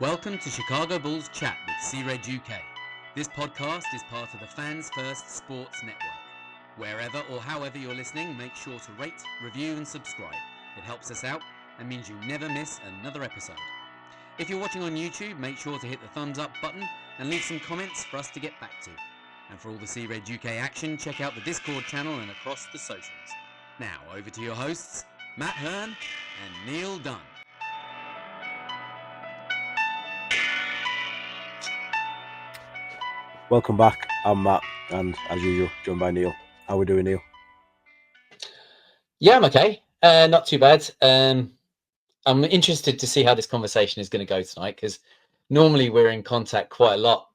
Welcome to Chicago Bulls Chat with C-Red UK. This podcast is part of the Fans First Sports Network. Wherever or however you're listening, make sure to rate, review and subscribe. It helps us out and means you never miss another episode. If you're watching on YouTube, make sure to hit the thumbs up button and leave some comments for us to get back to. And for all the C-Red UK action, check out the Discord channel and across the socials. Now, over to your hosts, Matt Hearn and Neil Dunn. Welcome back. I'm Matt, and as usual, joined by Neil. How are we doing, Neil? Yeah, I'm okay. Not too bad. I'm interested to see how this conversation is going to go tonight, because normally we're in contact quite a lot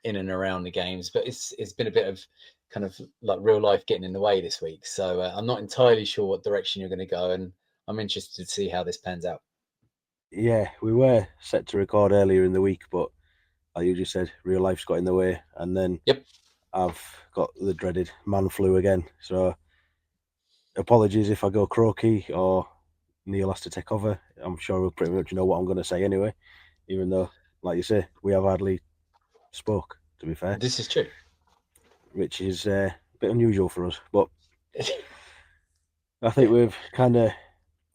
in and around the games, but it's been a bit of kind of like real life getting in the way this week. So I'm not entirely sure what direction you're going to go, and I'm interested to see how this pans out. Yeah, we were set to record earlier in the week, but like you just said, real life's got in the way, and then I've got the dreaded man flu again. So apologies if I go croaky or Neil has to take over. I'm sure we'll pretty much know what I'm going to say anyway, even though, like you say, we have hardly spoke, to be fair. This is true. Which is a bit unusual for us, but I think we've kind of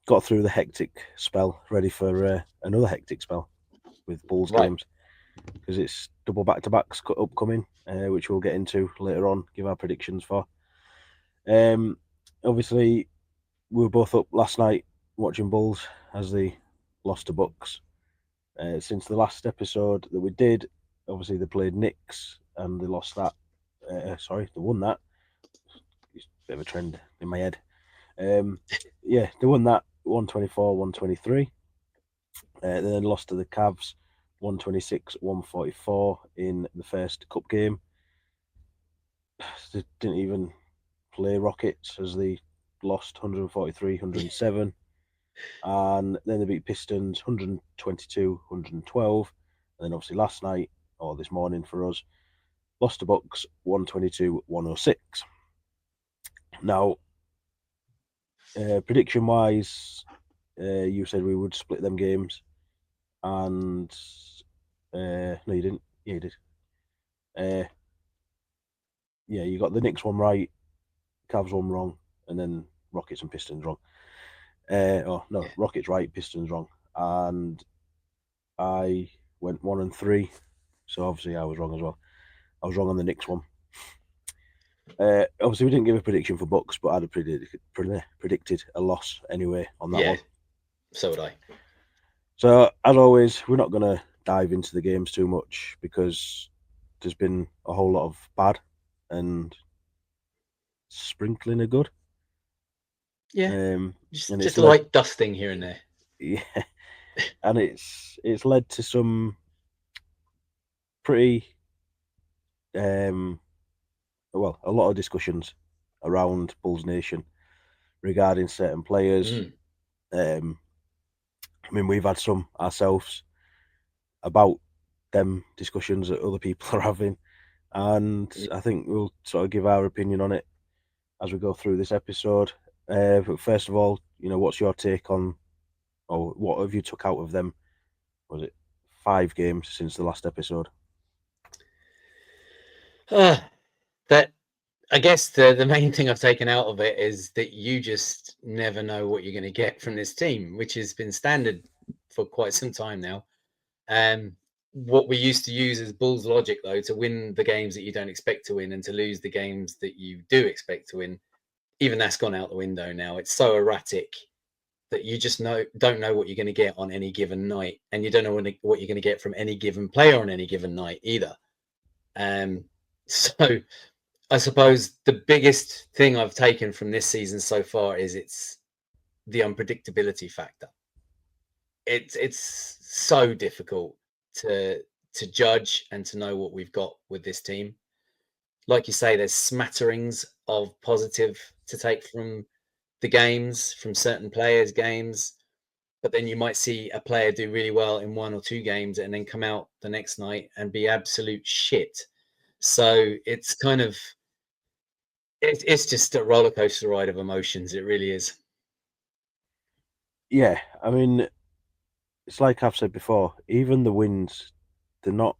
got through the hectic spell, ready for another hectic spell with Bulls games, because it's double back-to-backs upcoming, which we'll get into later on, give our predictions for. Obviously, we were both up last night watching Bulls as they lost to Bucks. Since the last episode that we did, obviously they played Knicks and they lost that. They won that. It's a bit of a trend in my head. They won that 124-123. Then lost to the Cavs 126-144 in the first cup game. They didn't even play Rockets as they lost 143-107. And then they beat Pistons 122-112. And then obviously last night, or this morning for us, lost to Bucks 122-106. Now, prediction-wise, you said we would split them games. And no, you didn't. Yeah, you did. You got the Knicks one right, Cavs one wrong, and then Rockets and Pistons wrong. Rockets right, Pistons wrong, and I went 1-3, so obviously I was wrong as well. I was wrong on the Knicks one. Obviously we didn't give a prediction for Bucks, but I'd have predicted a loss anyway on that one. So would I. So as always, we're not going to dive into the games too much because there's been a whole lot of bad and sprinkling of good. Yeah, just light dusting here and there. Yeah, and it's led to some pretty a lot of discussions around Bulls Nation regarding certain players. I mean, we've had some ourselves about them discussions that other people are having, and I think we'll sort of give our opinion on it as we go through this episode. But first of all, what's your take on, or what have you took out of them? Was it 5 games since the last episode? That I guess the main thing I've taken out of it is that you just never know what you're going to get from this team, which has been standard for quite some time now. What we used to use as Bulls logic, though, to win the games that you don't expect to win and to lose the games that you do expect to win, even that's gone out the window now. It's so erratic that you just don't know what you're going to get on any given night, and you don't know what you're going to get from any given player on any given night either. So I suppose the biggest thing I've taken from this season so far is it's the unpredictability factor. It's so difficult to judge and to know what we've got with this team. Like you say, there's smatterings of positive to take from the games, from certain players' games, but then you might see a player do really well in 1 or 2 games and then come out the next night and be absolute shit. So it's kind of, it's just a roller coaster ride of emotions. It really is. Yeah, I mean, it's like I've said before, even the wins, they're not.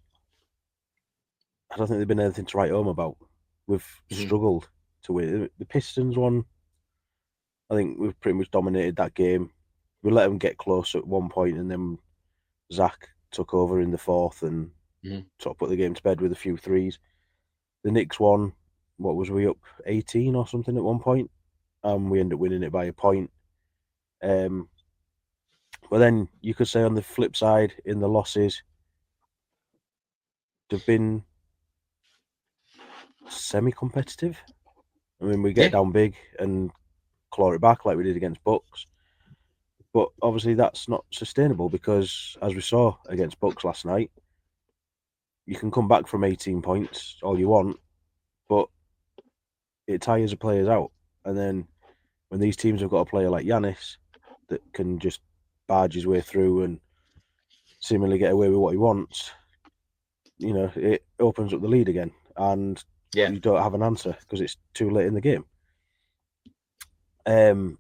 I don't think they've been anything to write home about. We've struggled to win. The Pistons one, I think we've pretty much dominated that game. We let them get close at one point, and then Zach took over in the fourth and sort of put the game to bed with a few threes. The Knicks one, what was we up 18 or something at one point, and we ended up winning it by a point. But then you could say on the flip side, in the losses, they've been semi-competitive. I mean, we get down big and claw it back like we did against Bucks. But obviously that's not sustainable because, as we saw against Bucks last night, you can come back from 18 points all you want, but it tires the players out. And then when these teams have got a player like Giannis that can just barge his way through and seemingly get away with what he wants, you know, it opens up the lead again. And you don't have an answer because it's too late in the game. But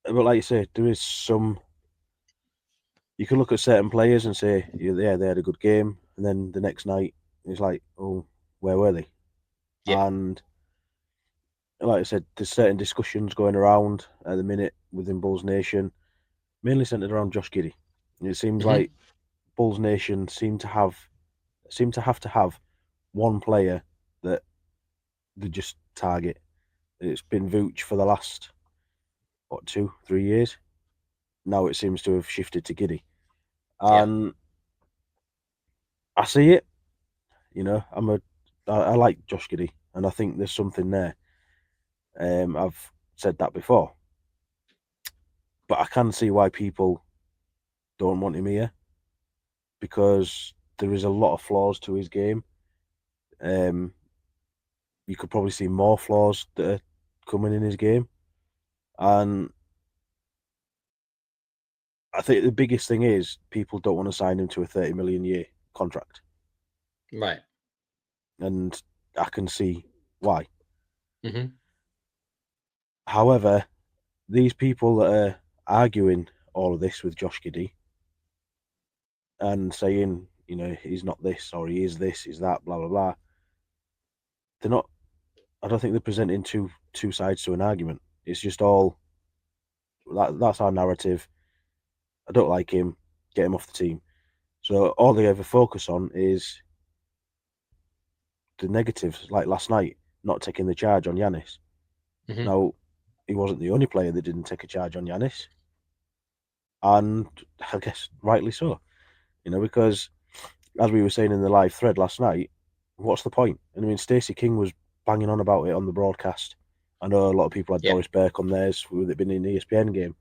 like you say, there is some. You can look at certain players and say, yeah, they had a good game, and then the next night it's like, oh, where were they? Yeah. And like I said, there's certain discussions going around at the minute within Bulls Nation, mainly centered around Josh Giddey. And it seems like Bulls Nation seem to have to have one player that they just target. It's been Vooch for the last 2-3 years. Now it seems to have shifted to Giddey, and I see it. You know, I like Josh Giddey, and I think there's something there. I've said that before, but I can see why people don't want him here because there is a lot of flaws to his game. You could probably see more flaws that are coming in his game, and I think the biggest thing is people don't want to sign him to a 30 million year contract. Right. And I can see why. However, these people that are arguing all of this with Josh Giddey and saying, you know, he's not this or he is this, he's that, blah blah blah. They're not. I don't think they're presenting two sides to an argument. It's just all that's our narrative. I don't like him. Get him off the team. So all they ever focus on is the negatives. Like last night, not taking the charge on Giannis. Now, he wasn't the only player that didn't take a charge on Giannis, and I guess rightly so. You know, because as we were saying in the live thread last night, what's the point? And I mean, Stacey King was banging on about it on the broadcast. I know a lot of people had Doris Burke on theirs with it being an ESPN game,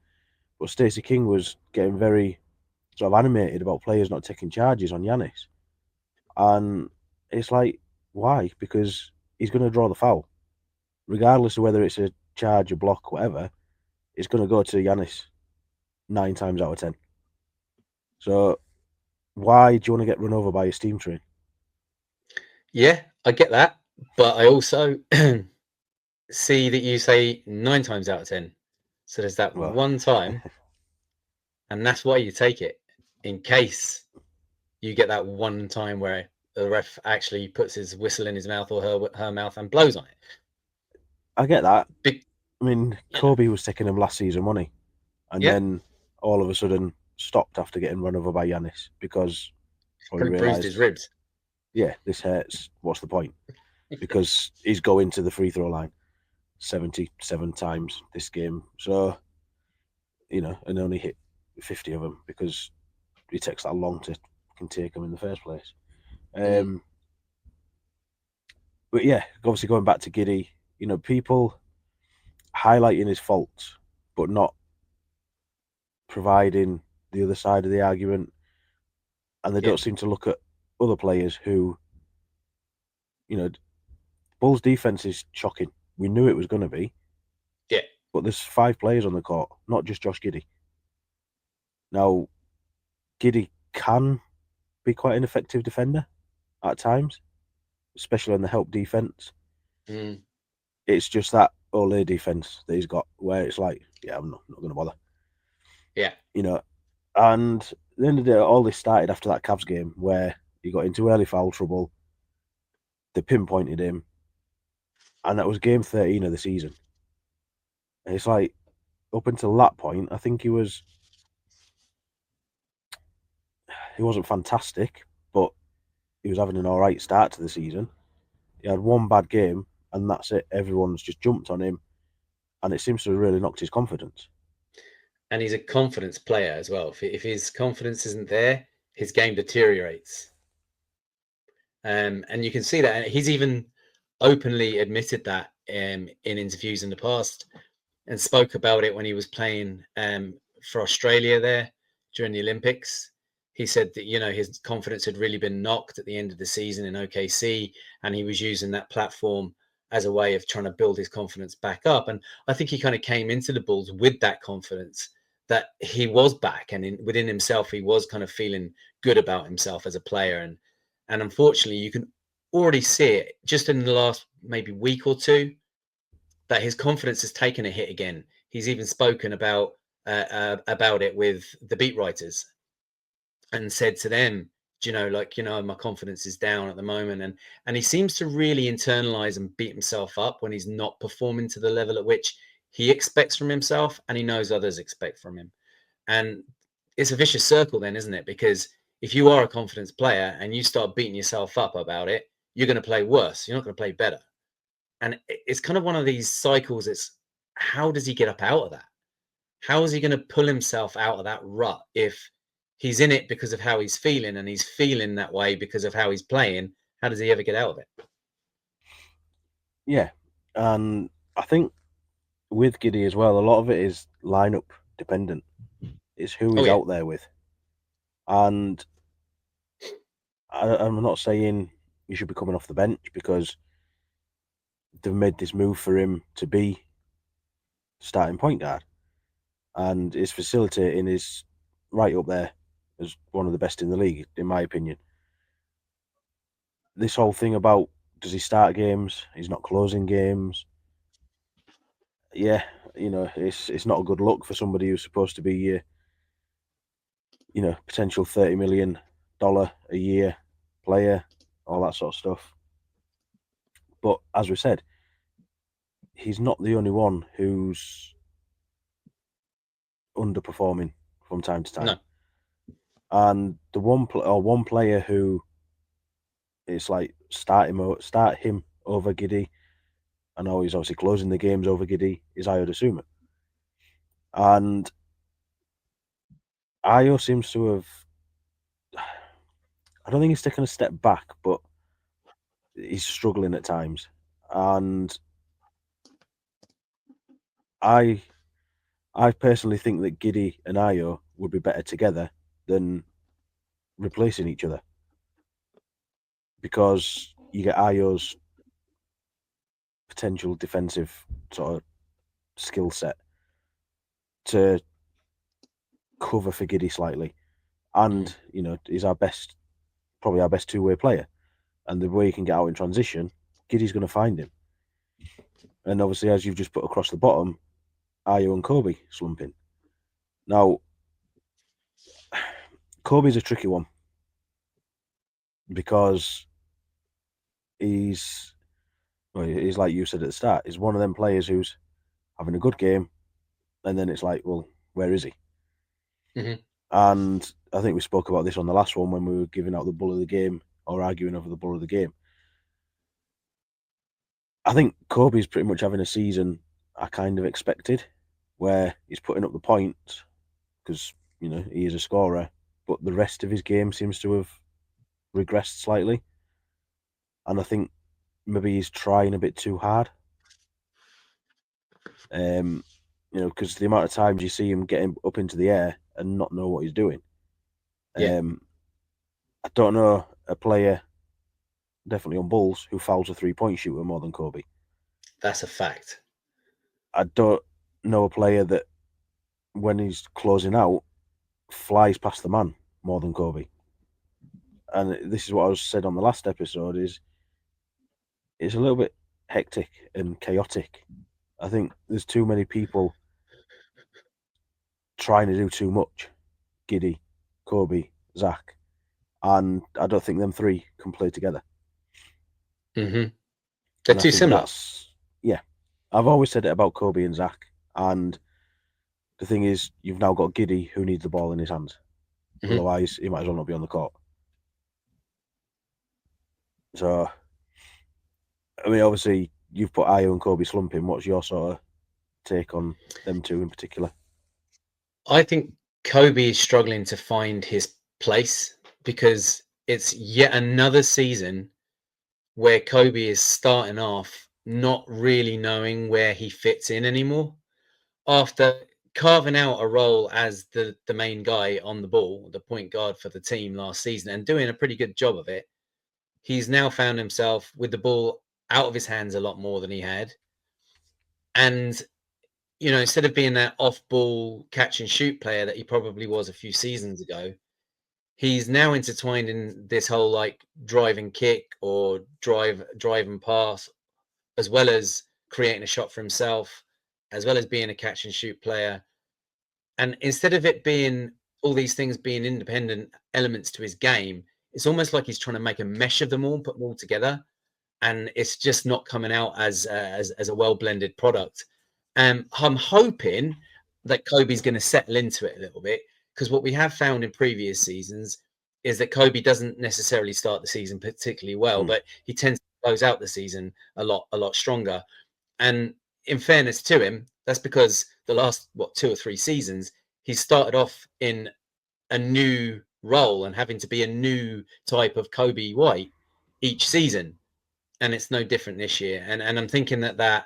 but Stacey King was getting very sort of animated about players not taking charges on Giannis. And it's like, why? Because he's going to draw the foul. Regardless of whether it's a charge, a block, whatever, it's going to go to Giannis 9 times out of 10. So why do you want to get run over by a steam train? Yeah, I get that. But I also see that you say 9 times out of 10. So there's that one time, and that's why you take it, in case you get that one time where the ref actually puts his whistle in his mouth or her mouth and blows on it. I get that. I mean, Kobe was taking him last season, wasn't he? And then all of a sudden stopped after getting run over by Giannis because he bruised his ribs. Yeah, this hurts. What's the point? Because he's going to the free throw line 77 times this game. So, you know, and only hit 50 of them because it takes that long to can take them in the first place. But yeah, obviously going back to Giddey, you know, people highlighting his faults, but not providing the other side of the argument. And they don't seem to look at other players who, you know, Bulls' defense is shocking. We knew it was going to be. Yeah. But there's 5 players on the court, not just Josh Giddey. Now, Giddey can be quite an effective defender at times, especially on the help defense. It's just that Ole defense that he's got where it's like, yeah, I'm not going to bother. Yeah. And at the end of the day, all this started after that Cavs game where he got into early foul trouble. They pinpointed him, and that was game 13 of the season. And it's like, up until that point, I think he wasn't fantastic, but he was having an all right start to the season. He had one bad game, and that's it. Everyone's just jumped on him, and it seems to have really knocked his confidence. And he's a confidence player as well. If his confidence isn't there, his game deteriorates. And you can see that. And he's even openly admitted that in interviews in the past, and spoke about it when he was playing for Australia there during the Olympics. He said that, his confidence had really been knocked at the end of the season in OKC, and he was using that platform as a way of trying to build his confidence back up. And I think he kind of came into the Bulls with that confidence that he was back, and within himself, he was kind of feeling good about himself as a player. And unfortunately, you can already see it just in the last maybe week or two that his confidence has taken a hit again. He's even spoken about it with the beat writers and said to them, my confidence is down at the moment. And he seems to really internalize and beat himself up when he's not performing to the level at which he expects from himself and he knows others expect from him. And it's a vicious circle then, isn't it? Because if you are a confidence player and you start beating yourself up about it, you're going to play worse. You're not going to play better. And it's kind of one of these cycles. It's how does he get up out of that? How is he going to pull himself out of that rut if he's in it because of how he's feeling and he's feeling that way because of how he's playing? How does he ever get out of it? Yeah. And I think with Giddey as well, a lot of it is lineup dependent. It's who he's out there with. And I'm not saying he should be coming off the bench because they've made this move for him to be starting point guard. And his facilitating is right up there as one of the best in the league, in my opinion. This whole thing about does he start games? He's not closing games. Yeah, it's not a good look for somebody who's supposed to be, potential $30 million a year player, all that sort of stuff. But as we said, he's not the only one who's underperforming from time to time. No. And the one player who it's like start him over Giddey. I know he's obviously closing the games over Giddey is Ayo Dosunmu. And Ayo seems to have, I don't think he's taken a step back, but he's struggling at times. And I personally think that Giddey and Ayo would be better together than replacing each other. Because you get Ayo's potential defensive sort of skill set to cover for Giddey slightly. And, he's probably our best two-way player. And the way he can get out in transition, Giddey's going to find him. And obviously, as you've just put across the bottom, Ayo and Kobe slumping. Now, Kobe's a tricky one because he's like you said at the start, he's one of them players who's having a good game, and then it's like, well, where is he? Mm-hmm. And I think we spoke about this on the last one when we were giving out the bull of the game or arguing over the bull of the game. I think Kobe's pretty much having a season I kind of expected, where he's putting up the points because, he is a scorer, but the rest of his game seems to have regressed slightly. And I think maybe he's trying a bit too hard. Because the amount of times you see him getting up into the air and not know what he's doing. Yeah. I don't know a player, definitely on Bulls, who fouls a 3-point shooter more than Kobe. That's a fact. I don't know a player that, when he's closing out, flies past the man more than Kobe. And this is what I was said on the last episode, is it's a little bit hectic and chaotic. I think there's too many people trying to do too much. Giddey, Kobe, Zach, and I don't think them three can play together. Mm-hmm. They're too similar. Yeah, I've always said it about Kobe and Zach, and the thing is, you've now got Giddey who needs the ball in his hands. Mm-hmm. Otherwise, he might as well not be on the court. So, I mean, obviously, you've put Ayo and Kobe slumping. What's your sort of take on them two in particular? I think Kobe is struggling to find his place because it's yet another season where Kobe is starting off not really knowing where he fits in anymore. After carving out a role as the main guy on the ball, the point guard for the team last season, and doing a pretty good job of it, he's now found himself with the ball out of his hands a lot more than he had. And, you know, instead of being that off-ball catch and shoot player that he probably was a few seasons ago, he's now intertwined in this whole like drive and kick or drive and pass, as well as creating a shot for himself, as well as being a catch and shoot player. And instead of it being all these things being independent elements to his game, it's almost like he's trying to make a mesh of them all, put them all together, and it's just not coming out as a well blended product. I'm hoping that Kobe's going to settle into it a little bit, because what we have found in previous seasons is that Kobe doesn't necessarily start the season particularly well, but he tends to close out the season a lot stronger. And in fairness to him, that's because the last 2 or 3 seasons he started off in a new role and having to be a new type of Kobe White each season, and it's no different this year. And I'm thinking that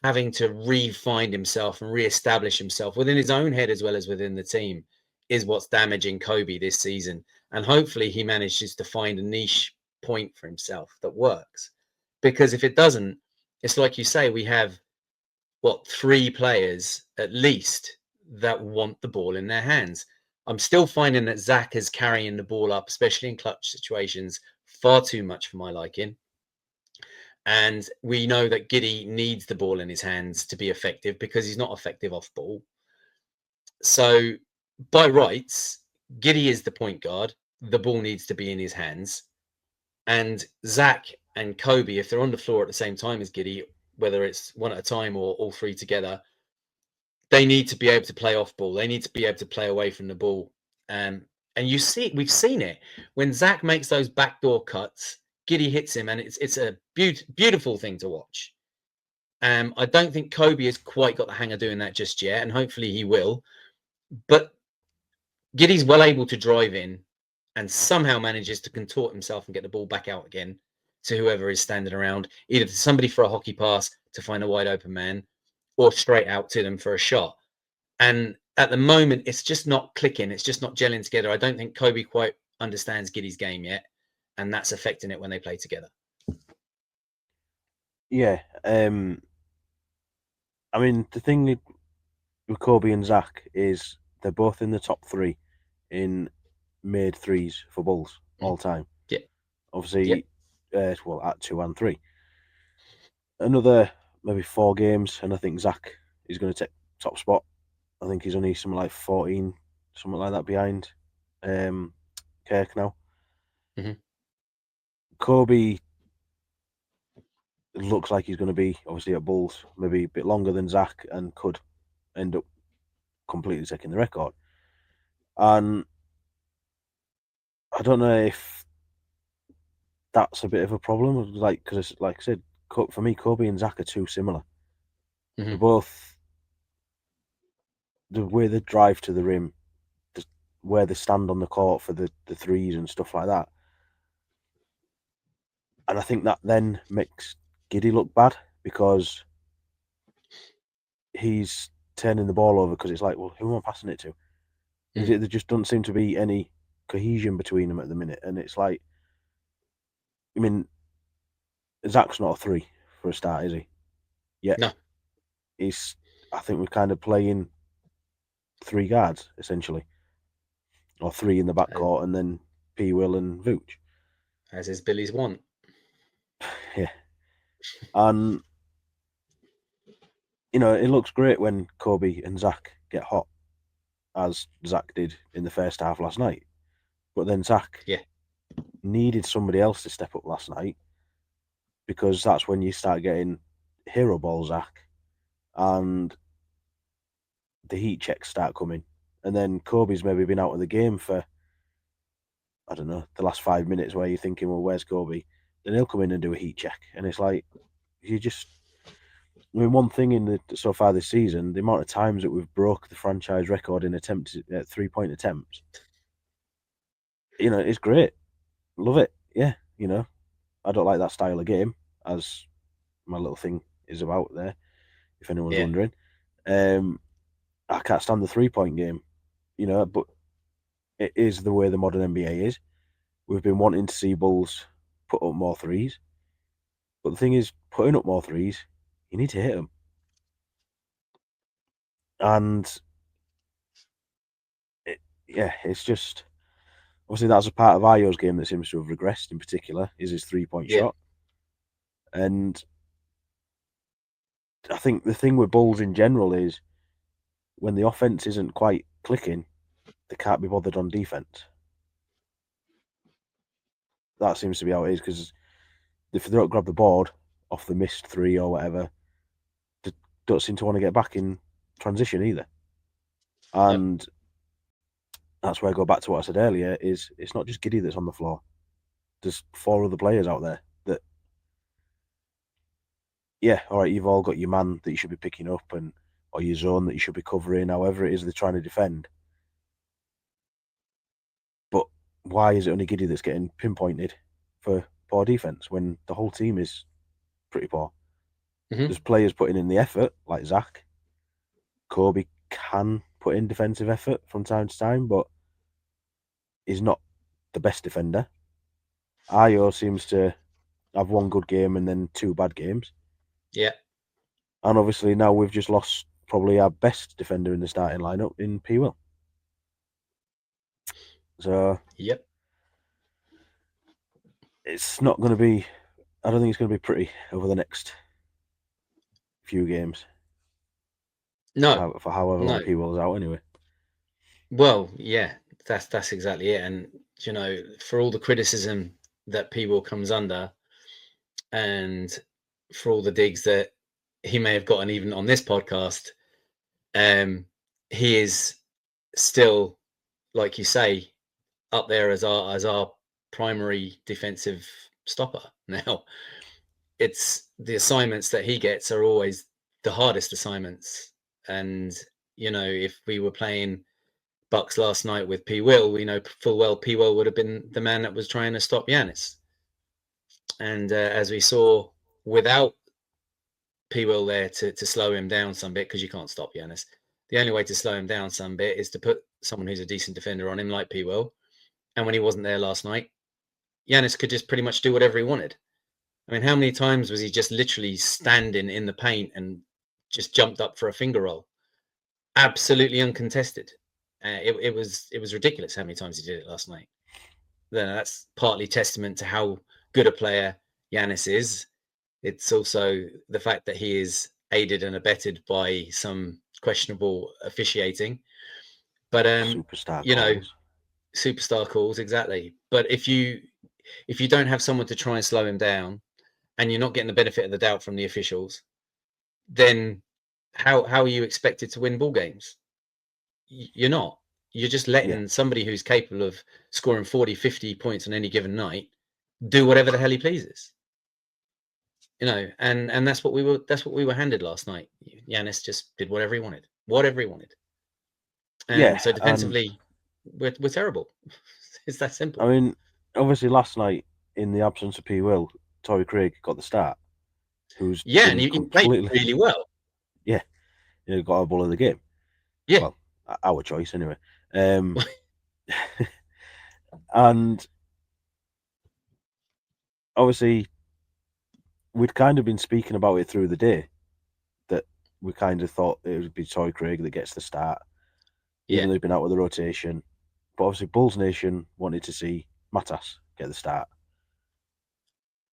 having to re-find himself and re-establish himself within his own head as well as within the team is what's damaging Kobe this season. And hopefully he manages to find a niche point for himself that works, because if it doesn't, it's like you say, we have 3 players at least that want the ball in their hands. I'm still finding that Zach is carrying the ball up, especially in clutch situations, far too much for my liking. And we know that Giddey needs the ball in his hands to be effective because he's not effective off ball. So by rights, Giddey is the point guard. The ball needs to be in his hands. And Zach and Kobe, if they're on the floor at the same time as Giddey, whether it's one at a time or all 3 together, they need to be able to play off ball. They need to be able to play away from the ball. And we've seen it when Zach makes those backdoor cuts. Giddey hits him, and it's a beautiful thing to watch. I don't think Kobe has quite got the hang of doing that just yet, and hopefully he will. But Giddey's well able to drive in and somehow manages to contort himself and get the ball back out again to whoever is standing around, either to somebody for a hockey pass to find a wide open man, or straight out to them for a shot. And at the moment, it's just not clicking. It's just not gelling together. I don't think Kobe quite understands Giddey's game yet, and that's affecting it when they play together. Yeah. I mean, the thing with Kobe and Zach is they're both in the top 3 in made threes for Bulls all time. Yeah. Obviously, at 2 and 3. Another maybe 4 games, and I think Zach is going to take top spot. I think he's only something like 14, something like that behind Kirk now. Mm-hmm. Kobe looks like he's going to be obviously at Bulls maybe a bit longer than Zach, and could end up completely taking the record. And I don't know if that's a bit of a problem, because like I said, for me, Kobe and Zach are too similar. Mm-hmm. They're both, the way they drive to the rim, where they stand on the court for the threes and stuff like that. And I think that then makes Giddey look bad, because he's turning the ball over, because it's like, well, who am I passing it to? There just doesn't seem to be any cohesion between them at the minute. And it's like, I mean, Zach's not a 3 for a start, is he? Yeah. No. I think we're kind of playing 3 guards, essentially. Or 3 in the backcourt, and then P. Will and Vooch. As is Billy's want. Yeah. And, you know, it looks great when Kobe and Zach get hot. as Zach did in the first half last night. But then Zach Yeah. needed somebody else to step up last night, because that's when you start getting hero ball Zach and the heat checks start coming. And then Kobe's maybe been out of the game for, I don't know, the last 5 minutes, where you're thinking, well, where's Kobe? Then he'll come in and do a heat check. And it's like, you just... I mean, one thing so far this season, the amount of times that we've broke the franchise record in attempts, 3-point attempts, it's great. Love it. Yeah, I don't like that style of game, as my little thing is about there, if anyone's wondering. I can't stand the 3-point game, but it is the way the modern NBA is. We've been wanting to see Bulls put up more threes. But the thing is, putting up more threes, you need to hit them. And it's just... Obviously, that's a part of Ayo's game that seems to have regressed in particular, is his 3-point shot. And I think the thing with Bulls in general is, when the offense isn't quite clicking, they can't be bothered on defense. That seems to be how it is, because if they don't grab the board off the missed 3 or whatever, they don't seem to want to get back in transition either. And that's where I go back to what I said earlier, is it's not just Giddey that's on the floor. There's 4 other players out there that, all right, you've all got your man that you should be picking up, or your zone that you should be covering, however it is they're trying to defend. But why is it only Giddey that's getting pinpointed for poor defense when the whole team is pretty poor? Mm-hmm. There's players putting in the effort, like Zach. Kobe can put in defensive effort from time to time, but he's not the best defender. Ayo seems to have 1 good game and then 2 bad games. Yeah. And obviously now we've just lost probably our best defender in the starting lineup in P. Will. So yep, it's not going to be... I don't think it's going to be pretty over the next few games. No. For however long P. Will's out anyway. Well, yeah, that's exactly it. And, for all the criticism that P. Will comes under, and for all the digs that he may have gotten even on this podcast, he is still, like you say, up there as our primary defensive stopper. Now, it's the assignments that he gets are always the hardest assignments. And, if we were playing Bucks last night with P. Will, we know full well P. Will would have been the man that was trying to stop Giannis. And as we saw, without P. Will there to slow him down some bit, because you can't stop Giannis, the only way to slow him down some bit is to put someone who's a decent defender on him, like P. Will. And when he wasn't there last night, Giannis could just pretty much do whatever he wanted. I mean, how many times was he just literally standing in the paint and just jumped up for a finger roll? Absolutely uncontested. It was ridiculous how many times he did it last night. Then that's partly testament to how good a player Giannis is. It's also the fact that he is aided and abetted by some questionable officiating. But superstar calls. Superstar calls, exactly. But if you don't have someone to try and slow him down, and you're not getting the benefit of the doubt from the officials, then how are you expected to win ball games? You're not. You're just letting somebody who's capable of scoring 40, 50 points on any given night do whatever the hell he pleases. And that's what we were handed last night. Giannis just did whatever he wanted. And so defensively, we're terrible. It's that simple. I mean, obviously last night, in the absence of P. Will, Torrey Craig got the start. Who's and he played really well. Yeah, he got our ball of the game. Yeah, well, our choice anyway. And obviously, we'd kind of been speaking about it through the day, that we kind of thought it would be Torrey Craig that gets the start, even though he's been out with the rotation. But obviously, Bulls Nation wanted to see Matas get the start.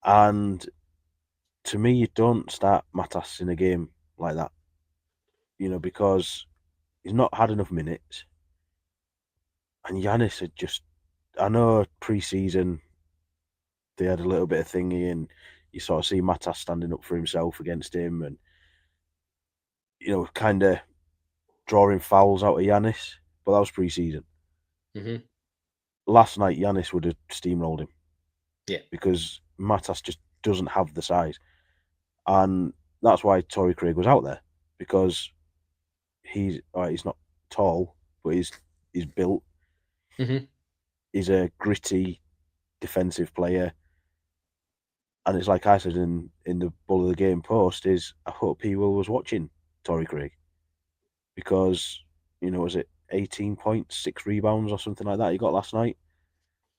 And to me, you don't start Matas in a game like that, because he's not had enough minutes. And Giannis had just, I know pre-season they had a little bit of thingy, and you sort of see Matas standing up for himself against him, and kind of drawing fouls out of Giannis. But that was pre-season. Mm-hmm. Last night, Giannis would have steamrolled him. Yeah. Because Matas just doesn't have the size, and that's why Torrey Craig was out there, because he's not tall, but he's built. Mm-hmm. He's a gritty defensive player. And it's like I said in the Bull of the Game post, is I hope he was watching Torrey Craig, because was it 18 points, 6 rebounds or something like that he got last night,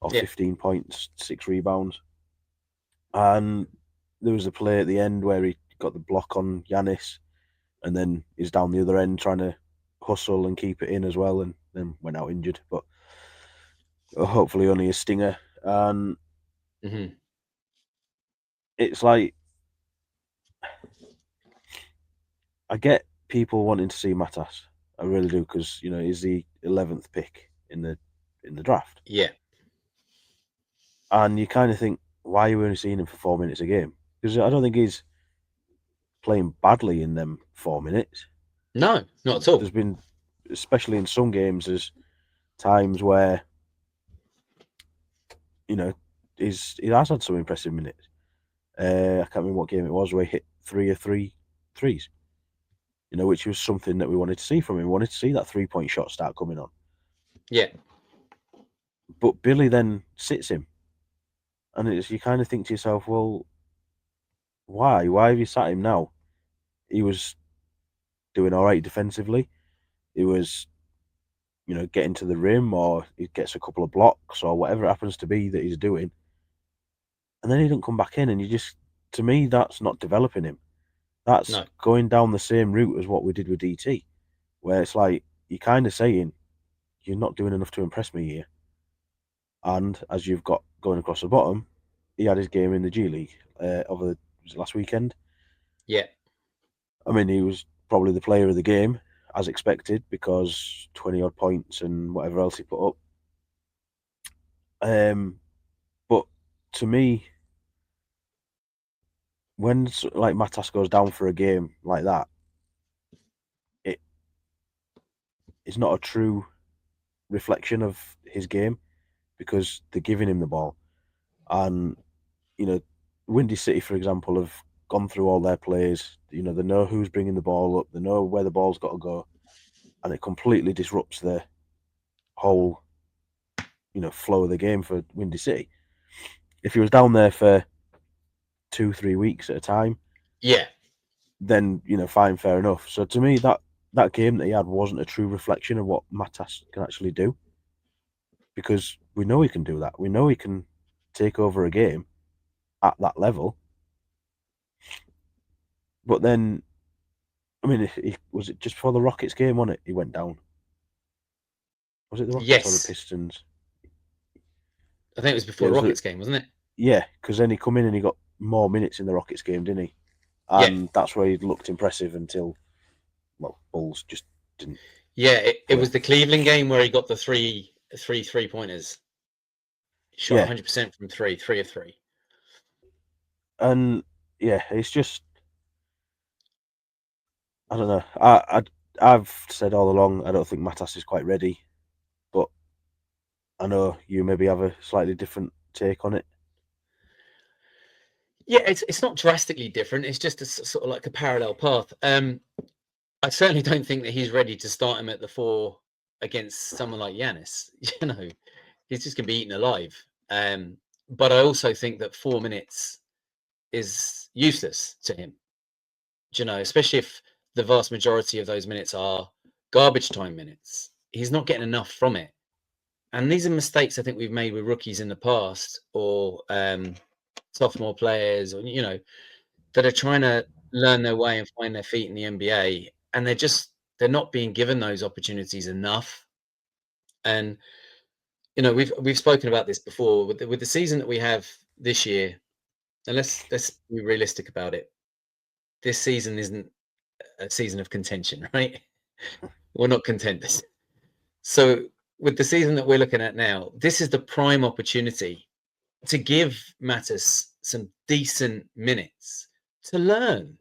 or 15 points, 6 rebounds. And there was a play at the end where he got the block on Giannis, and then he's down the other end trying to hustle and keep it in as well, and then went out injured. But hopefully only a stinger. And Mm-hmm. it's like, I get people wanting to see Matas. I really do, because he's the 11th pick in the draft. Yeah. And you kind of think, why are you only seeing him for 4 minutes a game? Because I don't think he's playing badly in them 4 minutes. No, not at all. There's been, especially in some games, there's times where he has had some impressive minutes. I can't remember what game it was where he hit 3 of 3 threes. Which was something that we wanted to see from him. We wanted to see that 3-point shot start coming on. Yeah. But Billy then sits him, and you kind of think to yourself, well, why? Why have you sat him now? He was doing all right defensively. He was, getting to the rim, or he gets a couple of blocks, or whatever it happens to be that he's doing. And then he doesn't come back in, and to me, that's not developing him. That's going down the same route as what we did with DT, where it's like, you're kind of saying, you're not doing enough to impress me here. And as you've got going across the bottom, he had his game in the G League was it last weekend? Yeah. I mean, he was probably the player of the game, as expected, because 20-odd points and whatever else he put up. But to me, when like Matas goes down for a game like that, it's not a true reflection of his game, because they're giving him the ball. And Windy City, for example, have gone through all their plays. They know who's bringing the ball up. They know where the ball's got to go, and it completely disrupts the whole, flow of the game for Windy City. If he was down there for 2-3 weeks at a time, yeah, then fine, fair enough. So to me, that game that he had wasn't a true reflection of what Matas can actually do, because we know he can do that. We know he can take over a game at that level. But then, I mean, was it just before the Rockets game, wasn't it? He went down. Was it the Rockets or the Pistons? I think it was before the Rockets game, wasn't it? Yeah, because then he come in and he got more minutes in the Rockets game, didn't he? And that's where he looked impressive until, Bulls just didn't. Yeah, it was the Cleveland game where he got the three 3-pointers. He shot 100% from 3 of 3. And yeah, it's just, I don't know. I've said all along, I don't think Matas is quite ready, but I know you maybe have a slightly different take on it. Yeah, it's not drastically different. It's just a sort of like a parallel path. I certainly don't think that he's ready to start him at the 4 against someone like Giannis. He's just going to be eaten alive. But I also think that 4 minutes is useless to him. Especially if the vast majority of those minutes are garbage time minutes. He's not getting enough from it. And these are mistakes I think we've made with rookies in the past, or sophomore players, or that are trying to learn their way and find their feet in the NBA, and they're not being given those opportunities enough. And we've spoken about this before with the season that we have this year. And let's be realistic about it. This season isn't a season of contention, right? We're not contenders. So with the season that we're looking at now, this is the prime opportunity to give Mattis some decent minutes to learn.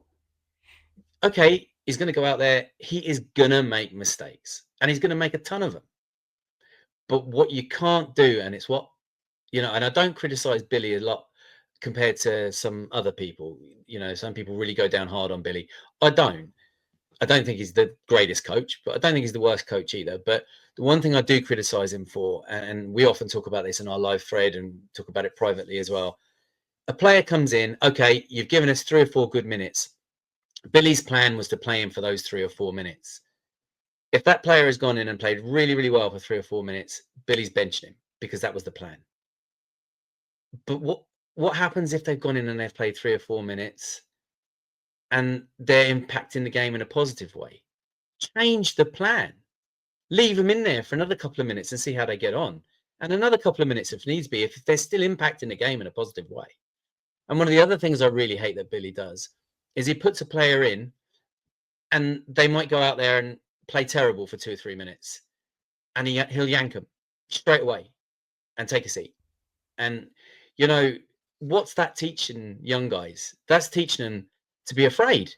Okay, he's going to go out there. He is going to make mistakes, and he's going to make a ton of them. But what you can't do, and it's what, and I don't criticize Billy a lot compared to some other people. Some people really go down hard on Billy. I don't think he's the greatest coach, but I don't think he's the worst coach either. But the one thing I do criticize him for, and we often talk about this in our live thread and talk about it privately as well. A player comes in, okay, you've given us 3 or 4 good minutes. Billy's plan was to play him for those 3 or 4 minutes. If that player has gone in and played really, really well for 3 or 4 minutes, Billy's benching him because that was the plan. But what happens if they've gone in and they've played 3 or 4 minutes and they're impacting the game in a positive way? Change the plan. Leave them in there for another couple of minutes and see how they get on. And another couple of minutes if needs be, if they're still impacting the game in a positive way. And one of the other things I really hate that Billy does is he puts a player in and they might go out there and play terrible for 2 or 3 minutes. And he'll yank them straight away and take a seat. And, what's that teaching young guys? That's teaching them to be afraid.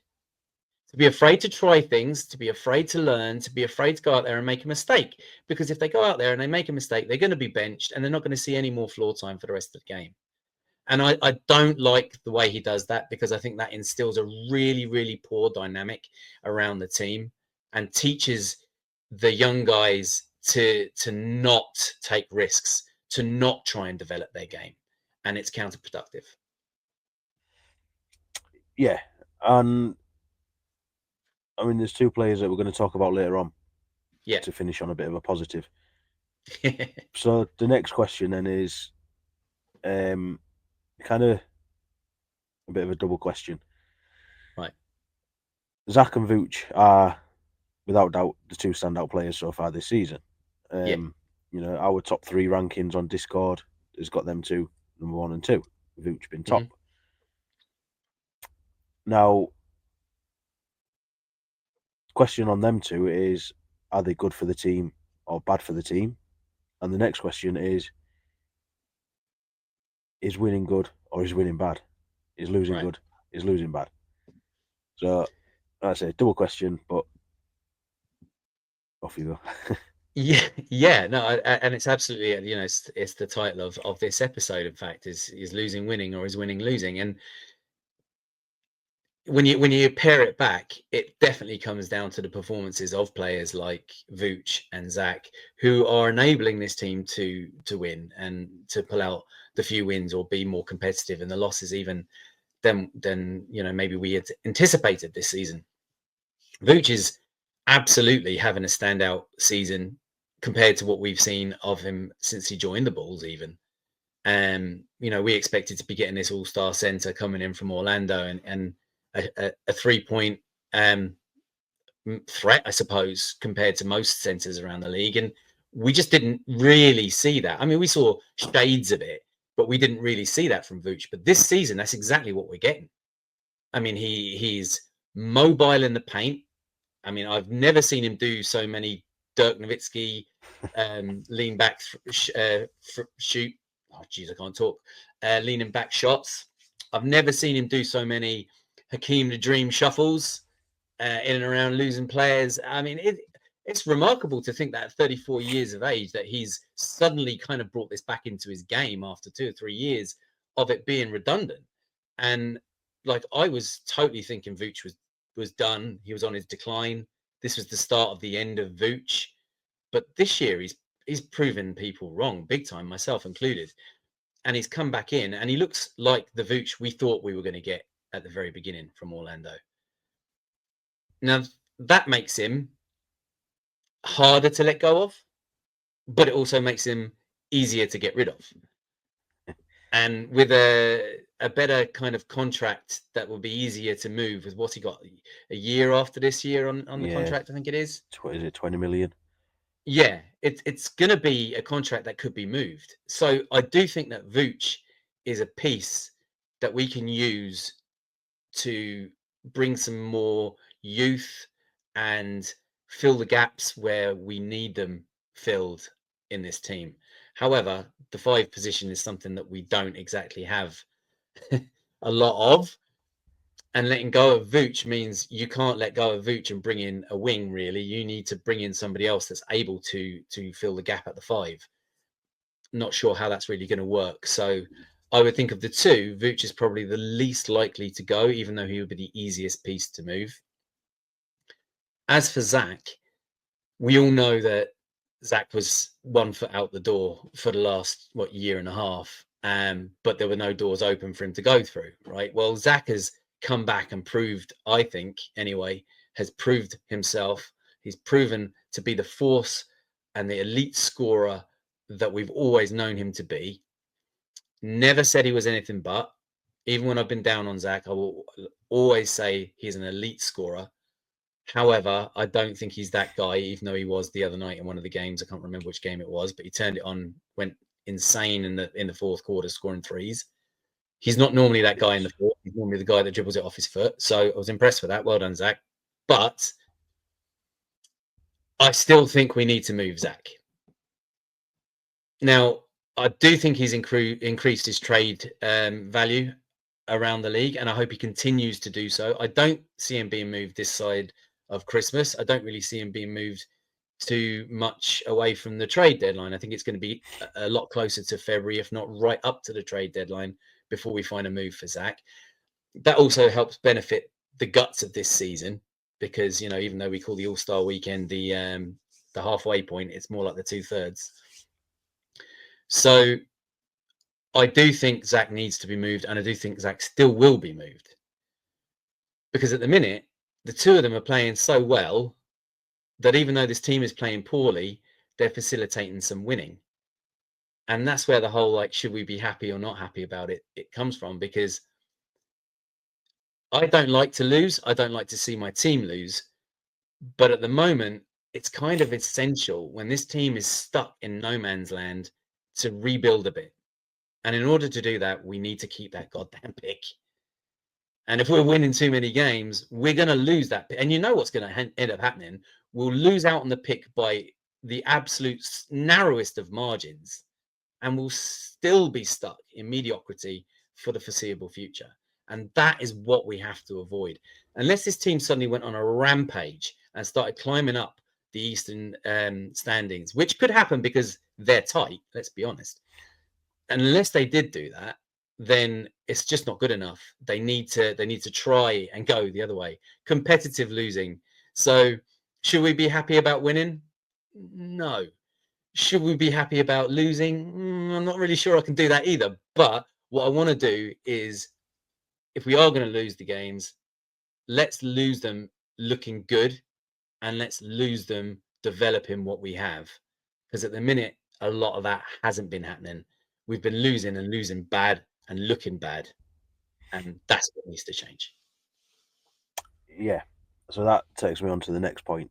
To be afraid to try things, to be afraid to learn, to be afraid to go out there and make a mistake. Because if they go out there and they make a mistake, they're going to be benched and they're not going to see any more floor time for the rest of the game. And I don't like the way he does that because I think that instills a really, really poor dynamic around the team and teaches the young guys to not take risks, to not try and develop their game. And it's counterproductive. Yeah. And I mean, there's 2 players that we're going to talk about later on. Yeah. To finish on a bit of a positive. So the next question then is kind of a bit of a double question. Right. Zach and Vooch are, without doubt, the 2 standout players so far this season. Our top 3 rankings on Discord has got them 2, number 1 and 2. Vooch been top. Now, question on them 2 is, are they good for the team or bad for the team? And the next question is winning good or is winning bad? Is losing good? Is losing bad? So, like I say, double question, but off you go. No, and it's absolutely, it's the title of this episode. In fact, is losing winning or is winning losing? And when you pair it back, it definitely comes down to the performances of players like Vooch and Zach, who are enabling this team to win and to pull out the few wins or be more competitive in the losses even than maybe we had anticipated this season. Vooch is absolutely having a standout season compared to what we've seen of him since he joined the Bulls even. We expected to be getting this all-star center coming in from Orlando and a 3-point threat, I suppose, compared to most centers around the league. And we just didn't really see that. I mean, we saw shades of it, but we didn't really see that from Vooch. But this season, that's exactly what we're getting. I mean, he's mobile in the paint. I mean, I've never seen him do so many Dirk Nowitzki lean back shoot. Oh, geez, I can't talk. Leaning back shots. I've never seen him do so many Hakeem the Dream shuffles in and around losing players. I mean, it's remarkable to think that at 34 years of age that he's suddenly kind of brought this back into his game after 2 or 3 years of it being redundant. And like, I was totally thinking Vooch was done. He was on his decline. This was the start of the end of Vooch. But this year he's proven people wrong big time, myself included. And he's come back in and he looks like the Vooch we thought we were going to get at the very beginning from Orlando. Now, that makes him harder to let go of, but it also makes him easier to get rid of. And with a better kind of contract that will be easier to move, with what he got a year after this year on the contract, I think it is. Is it 20 million? Yeah, it's going to be a contract that could be moved. So I do think that Vooch is a piece that we can use to bring some more youth and fill the gaps where we need them filled in this team. However, the 5 position is something that we don't exactly have a lot of. And letting go of Vooch means you can't let go of Vooch and bring in a wing, really. You need to bring in somebody else that's able to fill the gap at the 5. Not sure how that's really going to work. So I would think of the 2, Vooch is probably the least likely to go, even though he would be the easiest piece to move. As for Zach, we all know that Zach was 1 foot out the door for the last, year and a half. But there were no doors open for him to go through, right? Well, Zach has come back and proved, I think, anyway, has proved himself. He's proven to be the force and the elite scorer that we've always known him to be. Never said he was anything but. Even when I've been down on Zach, I will always say he's an elite scorer. However, I don't think he's that guy, even though he was the other night in one of the games. I can't remember which game it was, but he turned it on, went insane in the fourth quarter, scoring 3s. He's not normally that guy in the fourth. He's normally the guy that dribbles it off his foot. So I was impressed with that. Well done, Zach. But I still think we need to move Zach. Now, I do think he's increased his trade value around the league, and I hope he continues to do so. I don't see him being moved this side of Christmas. I don't really see him being moved too much away from the trade deadline. I think it's going to be a lot closer to February, if not right up to the trade deadline, before we find a move for Zach. That also helps benefit the guts of this season because, even though we call the All-Star weekend the halfway point, it's more like the 2/3. So I do think Zach needs to be moved, and I do think Zach still will be moved. Because at the minute, the 2 of them are playing so well that even though this team is playing poorly, they're facilitating some winning. And that's where the whole, should we be happy or not happy about it comes from, because I don't like to lose. I don't like to see my team lose. But at the moment, it's kind of essential when this team is stuck in no man's land to rebuild a bit. And in order to do that, we need to keep that goddamn pick. And if we're winning too many games, we're going to lose that pick. And you know what's going to end up happening? We'll lose out on the pick by the absolute narrowest of margins. And we'll still be stuck in mediocrity for the foreseeable future. And that is what we have to avoid. Unless this team suddenly went on a rampage and started climbing up the Eastern standings, which could happen because they're tight, let's be honest. Unless they did do that, then it's just not good enough. They need to try and go the other way. Competitive losing. So should we be happy about winning? No. Should we be happy about losing? I'm not really sure I can do that either. But what I want to do is, if we are going to lose the games, let's lose them looking good, and let's lose them developing what we have. Because at the minute, a lot of that hasn't been happening. We've been losing and losing bad and looking bad. And that's what needs to change. Yeah. So that takes me on to the next point,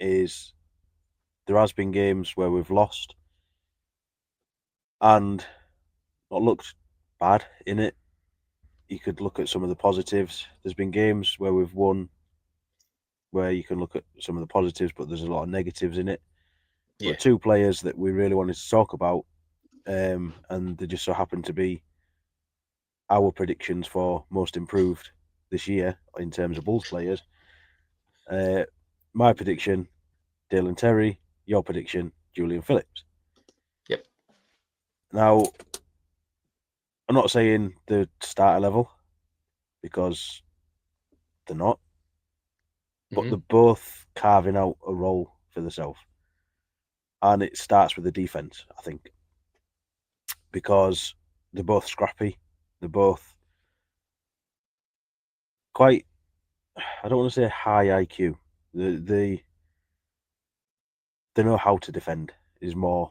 is there has been games where we've lost and not looked bad in it. You could look at some of the positives. There's been games where we've won where you can look at some of the positives, but there's a lot of negatives in it. Yeah. But 2 players that we really wanted to talk about, and they just so happen to be our predictions for most improved this year in terms of Bulls players. My prediction, Dalen Terry. Your prediction, Julian Phillips. Yep. Now, I'm not saying the starter level because they're not, but they're both carving out a role for themselves. And it starts with the defense, I think, because they're both scrappy. They're both quite, I don't want to say high IQ. They know how to defend is more,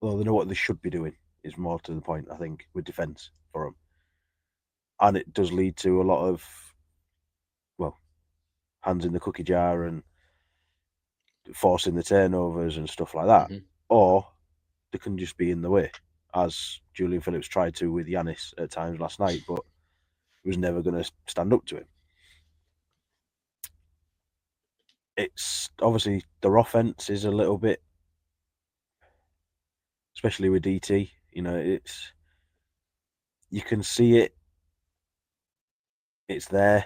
well, they know what they should be doing is more to the point, I think, with defense for them. And it does lead to a lot of, well, hands in the cookie jar and forcing the turnovers and stuff like that. Or they can just be in the way, as Julian Phillips tried to with Giannis at times last night, but was never going to stand up to him. It's obviously their offense is a little bit especially with DT. You know, you can see it. It's there.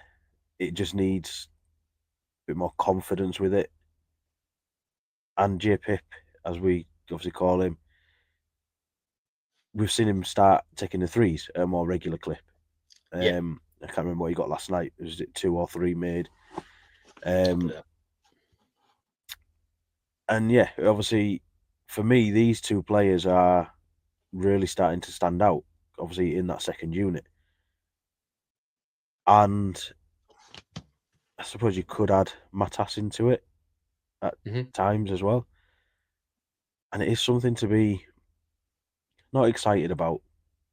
It just needs a bit more confidence with it. And JPip, as we obviously call him, we've seen him start taking the threes at a more regular clip. Yeah. I can't remember what he got last night. Was it 2 or 3 made? And yeah, obviously, for me, these two players are really starting to stand out, obviously, in that second unit. And I suppose you could add Matas into it at times as well. And it is something to be not excited about,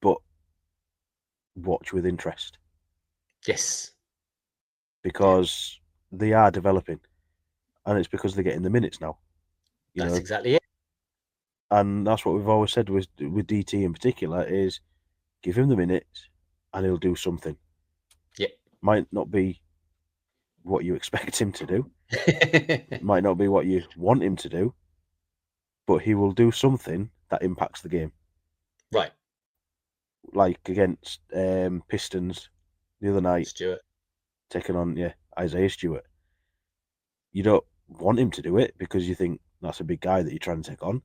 but watch with interest. Yes. Because they are developing. And it's because they're getting the minutes now. That's exactly it. And that's what we've always said with DT in particular is give him the minutes and he'll do something. Yeah. Might not be what you expect him to do. Might not be what you want him to do. But he will do something that impacts the game. Right. Like against Pistons the other night. Stewart. Taking on, Isaiah Stewart. You don't want him to do it because you think that's a big guy that you're trying to take on.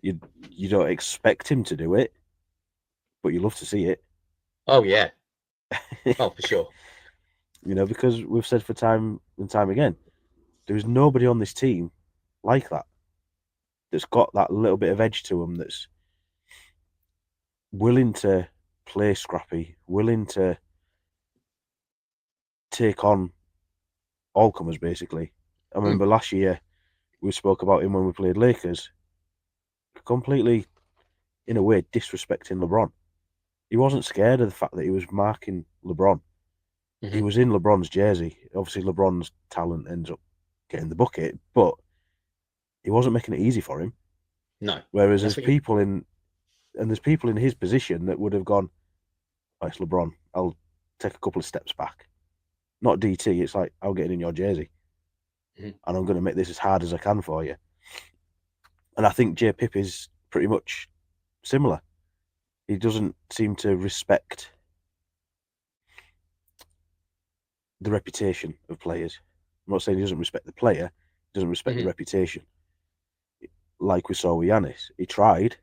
You don't expect him to do it, but you love to see it. Oh, yeah. Oh, for sure. Because we've said for time and time again, there's nobody on this team like that. That's got that little bit of edge to them, that's willing to play scrappy, willing to take on all comers, basically. I remember last year we spoke about him when we played Lakers, completely, in a way, disrespecting LeBron. He wasn't scared of the fact that he was marking LeBron. He was in LeBron's jersey. Obviously, LeBron's talent ends up getting the bucket, but he wasn't making it easy for him. No. Whereas there's people in his position that would have gone, oh, it's LeBron, I'll take a couple of steps back. Not DT, it's like, I'll get in your jersey. And I'm going to make this as hard as I can for you. And I think JPip is pretty much similar. He doesn't seem to respect the reputation of players. I'm not saying he doesn't respect the player, he doesn't respect the reputation. Like we saw with Giannis. He tried.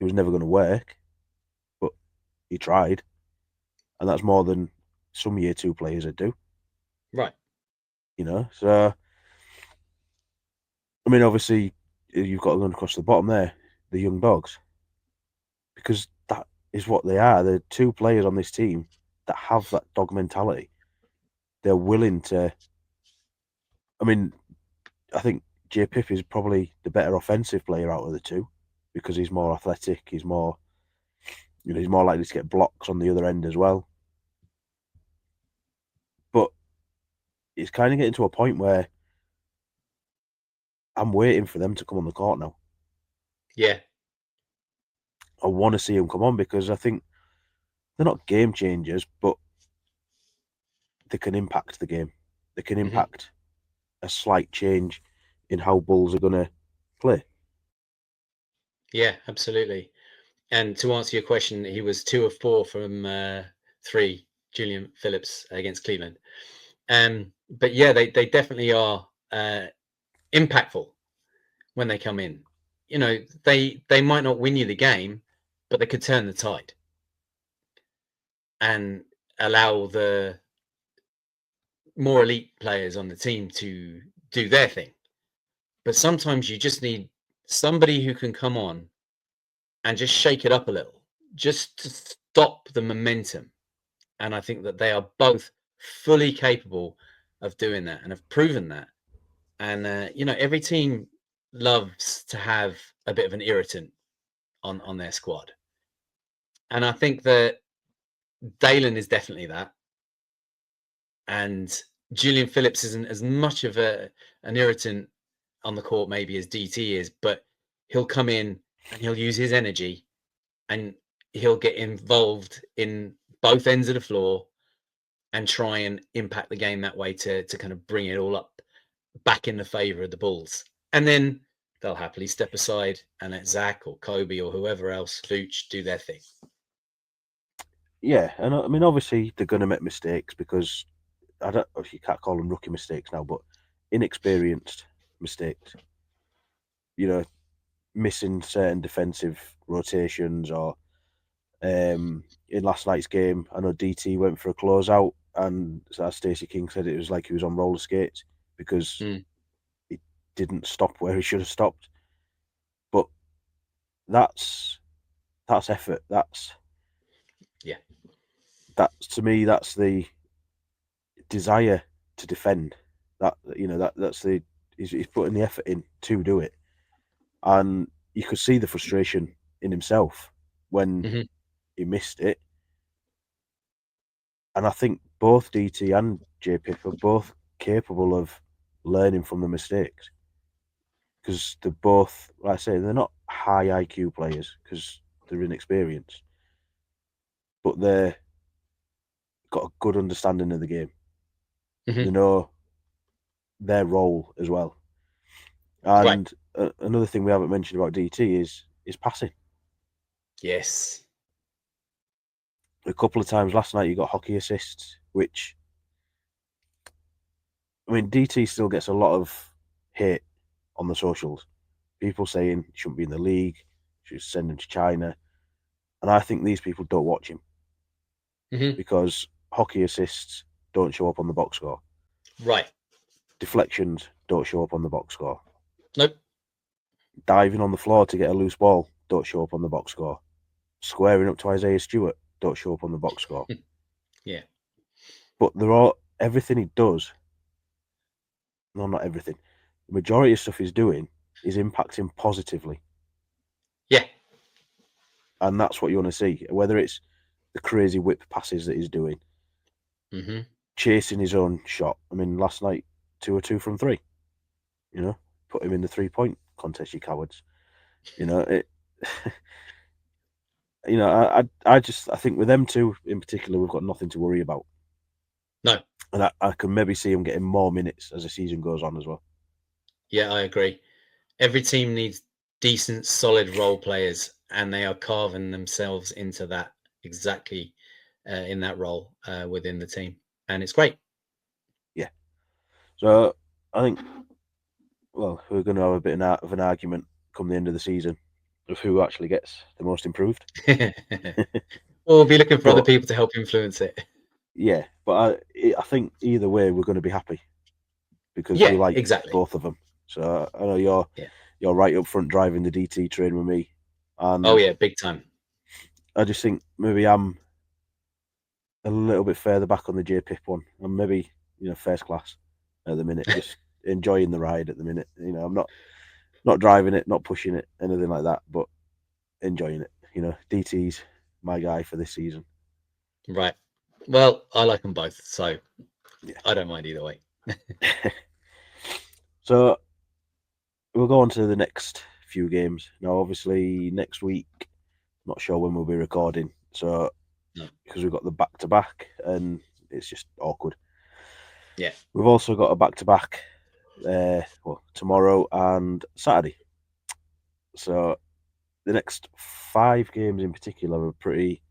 It was never going to work, but he tried. And that's more than some year 2 players would do. Right. So, I mean, obviously, you've got to run across the bottom there, the young Dawgs. Because that is what they are. They're 2 players on this team that have that dog mentality. They're willing to. I mean, I think JPip is probably the better offensive player out of the 2 because he's more athletic. He's more, he's more likely to get blocks on the other end as well. But it's kind of getting to a point where I'm waiting for them to come on the court now. Yeah. I want to see them come on because I think they're not game changers, but they can impact the game. They can impact a slight change in how Bulls are going to play. Yeah, absolutely. And to answer your question, he was 2 of 4 from 3, Julian Phillips against Cleveland. But yeah, they definitely are impactful when they come in. They might not win you the game, but they could turn the tide and allow the more elite players on the team to do their thing. But sometimes you just need somebody who can come on and just shake it up a little, just to stop the momentum. And I think that they are both fully capable of doing that and have proven that. And, every team loves to have a bit of an irritant on their squad. And I think that Dalen is definitely that. And Julian Phillips isn't as much of an irritant on the court maybe as DT is, but he'll come in and he'll use his energy and he'll get involved in both ends of the floor and try and impact the game that way to kind of bring it all up back in the favor of the Bulls. And then they'll happily step aside and let Zach or Kobe or whoever else, Vooch, do their thing. Yeah, and I mean, obviously they're going to make mistakes because you can't call them rookie mistakes now, but inexperienced mistakes. Missing certain defensive rotations, or in last night's game, I know DT went for a closeout, and as Stacey King said, it was like he was on roller skates because he didn't stop where he should have stopped. But that's effort. That's to me, that's the desire to defend. That's he's putting the effort in to do it, and you could see the frustration in himself when he missed it. And I think both DT and JPip are both capable of learning from the mistakes, because they're both, like I say, they're not high IQ players because they're inexperienced, but they've got a good understanding of the game. They know their role as well. And another thing we haven't mentioned about DT is passing. Yes. A couple of times last night you got hockey assists, which, I mean, DT still gets a lot of hate on the socials. People saying he shouldn't be in the league, should send him to China. And I think these people don't watch him because hockey assists don't show up on the box score. Right. Deflections don't show up on the box score. Nope. Diving on the floor to get a loose ball don't show up on the box score. Squaring up to Isaiah Stewart don't show up on the box score. Yeah. But everything he does, no, not everything, the majority of stuff he's doing is impacting positively. Yeah. And that's what you want to see, whether it's the crazy whip passes that he's doing, chasing his own shot. I mean, last night, 2 or 2 from 3. Put him in the 3-point contest, you cowards. I think with them two in particular, we've got nothing to worry about. No. And I can maybe see him getting more minutes as the season goes on as well. Yeah, I agree. Every team needs decent, solid role players, and they are carving themselves into that exactly in that role within the team. And it's great. Yeah. So I think, well, we're going to have a bit of an argument come the end of the season of who actually gets the most improved. We'll be looking for other people to help influence it. Yeah, but I think either way we're going to be happy because we like both of them. So I know you're right up front driving the DT train with me. And big time. I just think maybe I'm a little bit further back on the JPip one. I'm maybe first class at the minute, just enjoying the ride at the minute. I'm not driving it, not pushing it, anything like that, but enjoying it. DT's my guy for this season. Right. Well, I like them both, so I don't mind either way. So we'll go on to the next few games. Now, obviously, next week, not sure when we'll be recording, so because we've got the back-to-back, and it's just awkward. Yeah. We've also got a back-to-back tomorrow and Saturday. So the next 5 games in particular are pretty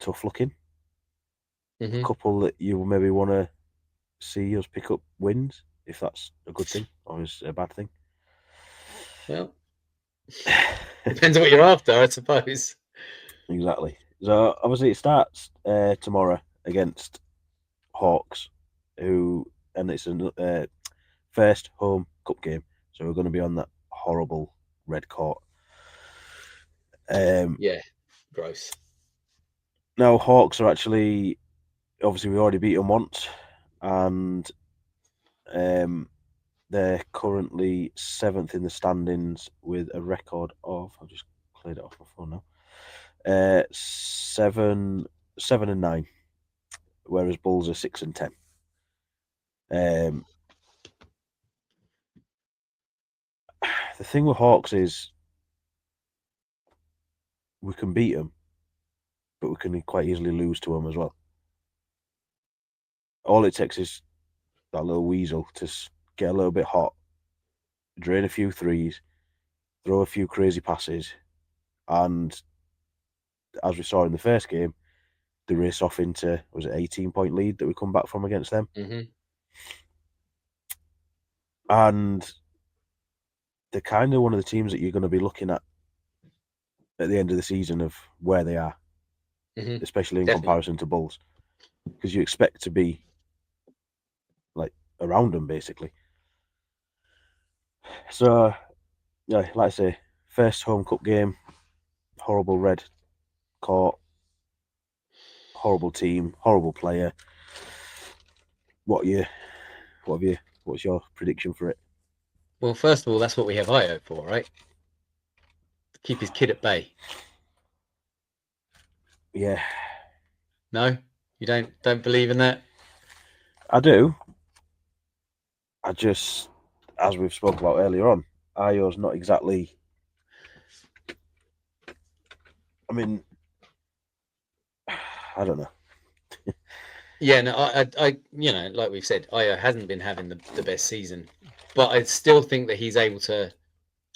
tough looking. A couple that you maybe want to see us pick up wins, if that's a good thing or is it a bad thing. Well, depends on what you're after, I suppose. Exactly. So obviously it starts tomorrow against Hawks, and it's a first home cup game. So we're going to be on that horrible red court. Yeah, gross. Now Hawks are actually, obviously we already beat them once, and they're currently 7th in the standings with a record of, I've just cleared it off my phone now, 7-9, whereas Bulls are 6-10. The thing with Hawks is we can beat them, but we can quite easily lose to them as well. All it takes is that little weasel to get a little bit hot, drain a few threes, throw a few crazy passes, and as we saw in the first game, they race off into, was it 18-point lead that we come back from against them? Mm-hmm. And they're kind of one of the teams that you're going to be looking at the end of the season of where they are, especially in comparison to Bulls, because you expect to be like around them basically. So, yeah, like I say, first home cup game, horrible red court, horrible team, horrible player. What's your prediction for it? Well, first of all, that's what we have Io for, right? To keep his kid at bay. Yeah. No, you don't believe in that? I do. I just, as we've spoken about earlier on, Io's not exactly. I mean, I don't know. Yeah, no, I, like we've said, Io hasn't been having the best season, but I still think that he's able to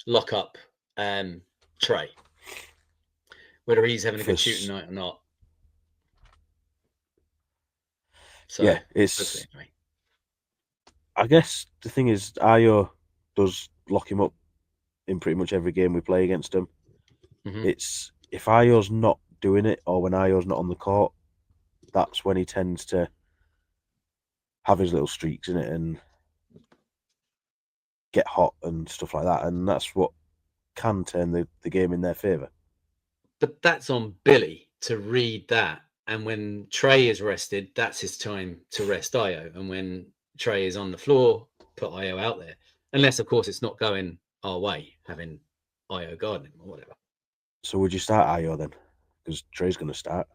lock up Trey, whether he's having a good shooting night or not. So, yeah, it's. Anyway. I guess the thing is, Io does lock him up in pretty much every game we play against him. Mm-hmm. It's if Io's not doing it, or when Io's not on the court, that's when he tends to have his little streaks in it and get hot and stuff like that, and that's what can turn the game in their favour. But that's on Billy to read that, and when Trey is rested, that's his time to rest Io, and when Trey is on the floor, put Io out there, unless of course it's not going our way, having Io guarding him or whatever. So would you start Io then? Because Trey's going to start.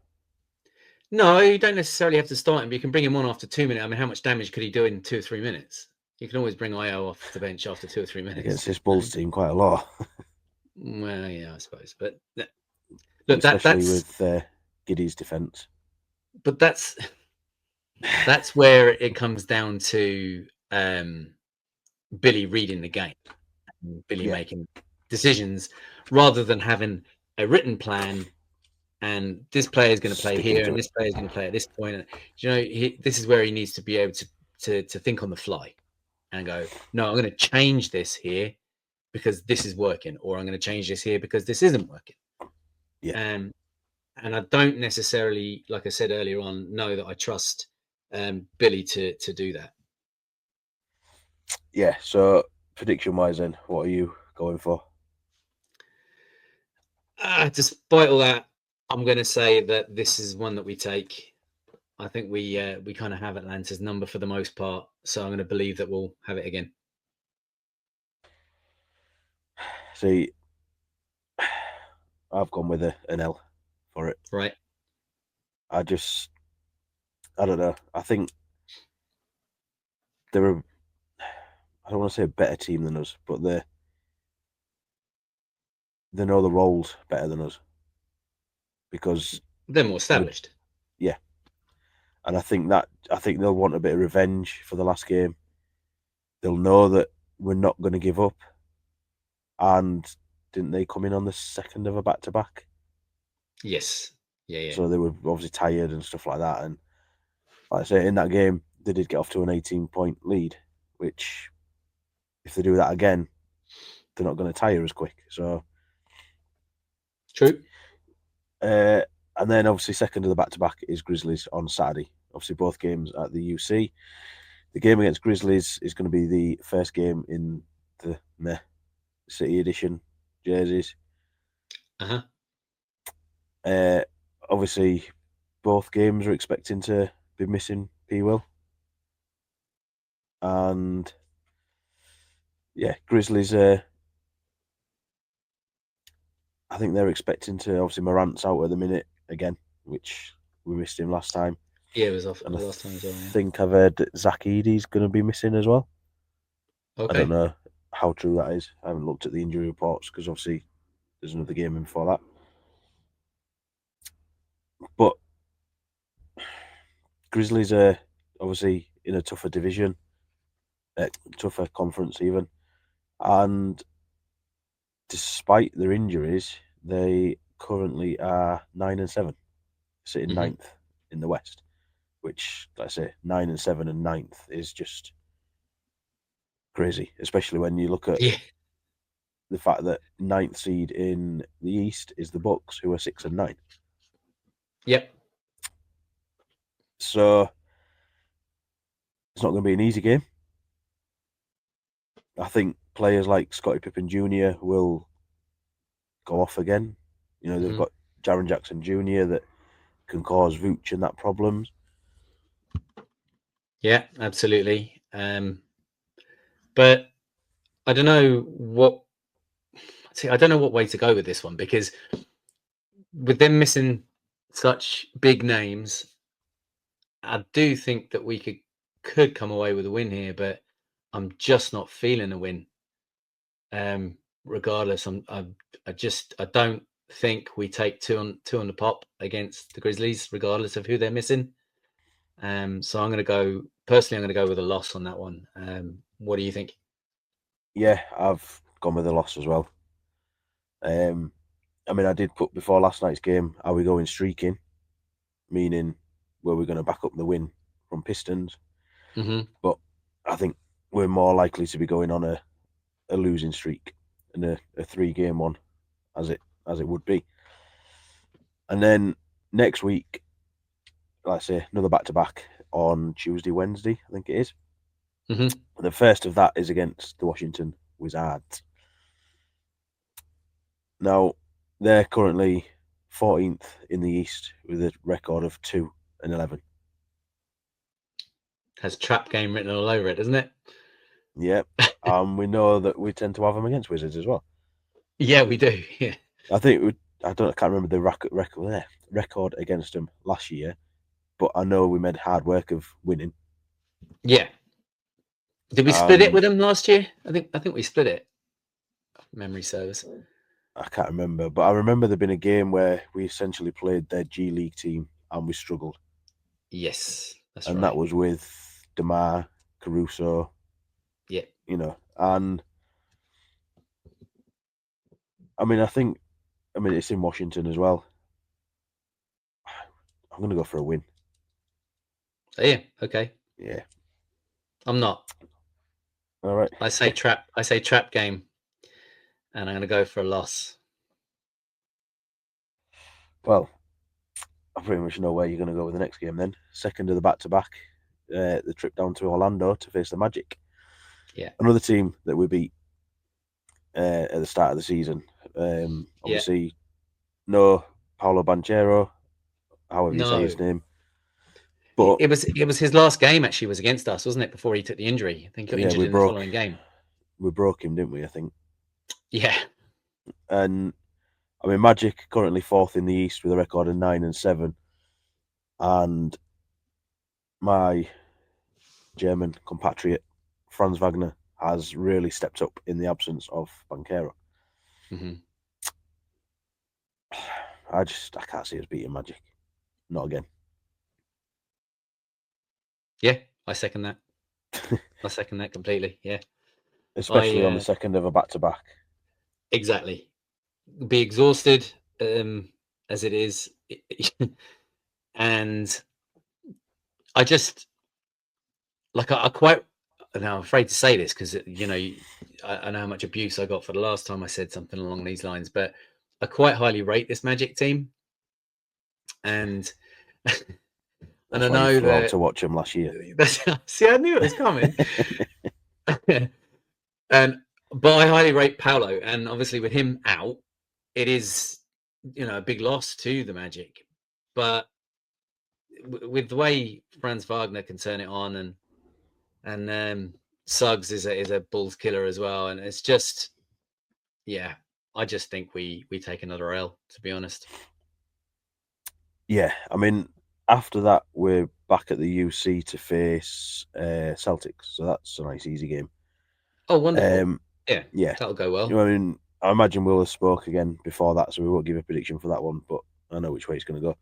No, you don't necessarily have to start him, but you can bring him on after 2 minutes. I mean, how much damage could he do in 2 or 3 minutes? You can always bring Io off the bench after 2 or 3 minutes. Against this Bulls team, quite a lot. Well, yeah, I suppose. But look, especially with Giddey's defence. But that's where it comes down to Billy reading the game, Billy making decisions rather than having a written plan. And this player is going to play here, and this player is going to play at this point. And this is where he needs to be able to think on the fly and go, no, I'm going to change this here because this is working, or I'm going to change this here because this isn't working. Yeah. And I don't necessarily, like I said earlier on, know that I trust Billy to do that. Yeah. So prediction-wise, then, what are you going for? Despite all that, I'm going to say that this is one that we take. I think we kind of have Atlanta's number for the most part, so I'm going to believe that we'll have it again. See, I've gone with an L for it. Right. I don't know. I think they're I don't want to say a better team than us, but they know the roles better than us because they're more established. Yeah. And I think they'll want a bit of revenge for the last game. They'll know that we're not going to give up. And didn't they come in on the second of a back-to-back? Yes. Yeah. So they were obviously tired and stuff like that. And like I say, in that game, they did get off to an 18-point lead, which if they do that again, they're not going to tire as quick. So true. And then obviously second of the back-to-back is Grizzlies on Saturday. Obviously both games at the UC. The game against Grizzlies is going to be the first game in the City Edition jerseys. Obviously, both games are expecting to be missing P. Will. And yeah, Grizzlies, I think they're expecting to, obviously Morant's out at the minute again, which we missed him last time. Yeah, it was off the last time as well. I think I've heard that Zach Edey's going to be missing as well. Okay. I don't know how true that is. I haven't looked at the injury reports because obviously there's another game in before that. But Grizzlies are obviously in a tougher division, tougher conference even, And despite their injuries, they currently are 9-7, sitting ninth in the West. Which, like I say, 9-7 and 9th is just crazy, especially when you look at the fact that 9th seed in the East is the Bucks, who are 6-9. Yep. So it's not going to be an easy game. I think players like Scottie Pippen Jr. will go off again. You know, they've got Jaren Jackson Jr. that can cause Vooch and that problems. Yeah, absolutely. But I don't know what. See, I don't know what way to go with this one, because with them missing such big names, I do think that we could come away with a win here, but I'm just not feeling a win. Regardless, I don't think we take two on the pop against the Grizzlies, regardless of who they're missing. So I'm going to go with a loss on that one. What do you think? Yeah, I've gone with a loss as well. I mean, I did put before last night's game, are we going streaking? Meaning, were we going to back up the win from Pistons? But I think we're more likely to be going on a losing streak and a 3-game one, as it would be. And then next week, like I say, another back-to-back on Tuesday, Wednesday, I think it is. The first of that is against the Washington Wizards. Now, they're currently 14th in the East with a record of 2-11. Has trap game written all over it, doesn't it? Yep. We know that we tend to have them against Wizards as well. Yeah, we do. Yeah. I think I can't remember the record against them last year, but I know we made hard work of winning. Yeah. Did we split it with them last year? I think we split it. Memory serves. I can't remember, but I remember there being a game where we essentially played their G League team and we struggled. Yes, that's and right. that was with DeMar, Caruso. Yeah. You know, and I mean, it's in Washington as well. I'm going to go for a win. Oh, yeah. Okay. Yeah. I'm not. All right. I say trap game, and I'm going to go for a loss. Well, I pretty much know where you're going to go with the next game then. Second of the back-to-back, the trip down to Orlando to face the Magic. Yeah. Another team that we beat at the start of the season. Obviously, no Paolo Banchero, however you say his name. But it was his last game, actually, was against us, wasn't it, before he took the injury? I think he got injured in the following game. We broke him, didn't we, I think? Yeah. And I mean, Magic currently 4th in the East with a record of 9-7. And my German compatriot, Franz Wagner, has really stepped up in the absence of Banchero. I can't see us beating Magic. Not again. Yeah, I second that. I second that completely. Yeah. Especially on the second of a back-to-back. Exactly. Be exhausted as it is. And I just, like, I'm afraid to say this because, you know, I know how much abuse I got for the last time I said something along these lines, but I quite highly rate this Magic team. And and I know that to watch him last year. See, I knew it was coming. But I highly rate Paolo, and obviously with him out, it is, you know, a big loss to the Magic. But with the way Franz Wagner can turn it on, and Suggs is a Bulls killer as well, and it's just, yeah, I just think we take another L, to be honest. Yeah, I mean, after that, we're back at the UC to face Celtics, so that's a nice, easy game. Oh, wonderful. Yeah, that'll go well. I mean, I imagine we'll have spoke again before that, so we won't give a prediction for that one, but I know which way it's going to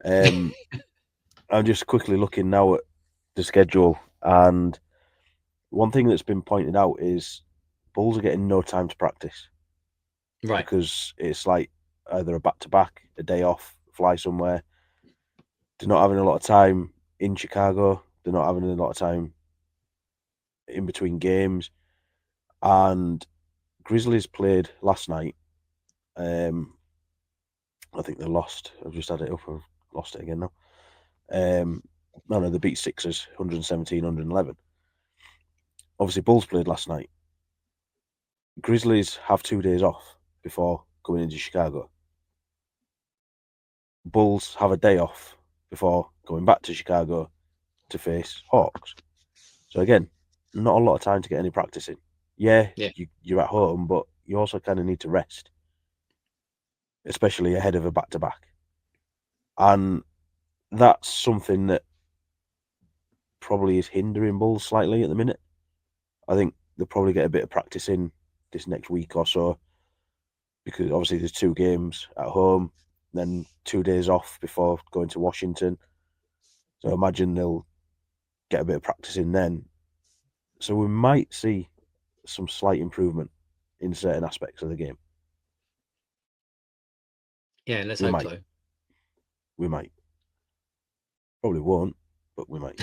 go. I'm just quickly looking now at the schedule, and one thing that's been pointed out is Bulls are getting no time to practice. Right. Because it's like either a back-to-back, a day off, fly somewhere. They're not having a lot of time in Chicago. They're not having a lot of time in between games. And Grizzlies played last night. I think they lost. I've just had it up. I've lost it again now. No, they beat Sixers 117-111. Obviously, Bulls played last night. Grizzlies have 2 days off before coming into Chicago. Bulls have a day off before going back to Chicago to face Hawks. So again, not a lot of time to get any practice in. Yeah. You're at home, but you also kind of need to rest, especially ahead of a back-to-back. And that's something that probably is hindering Bulls slightly at the minute. I think they'll probably get a bit of practice in this next week or so, because obviously there's 2 games at home, then 2 days off before going to Washington. So I imagine they'll get a bit of practice in then. So we might see some slight improvement in certain aspects of the game. Yeah, let's hope so. We might. Probably won't, but we might.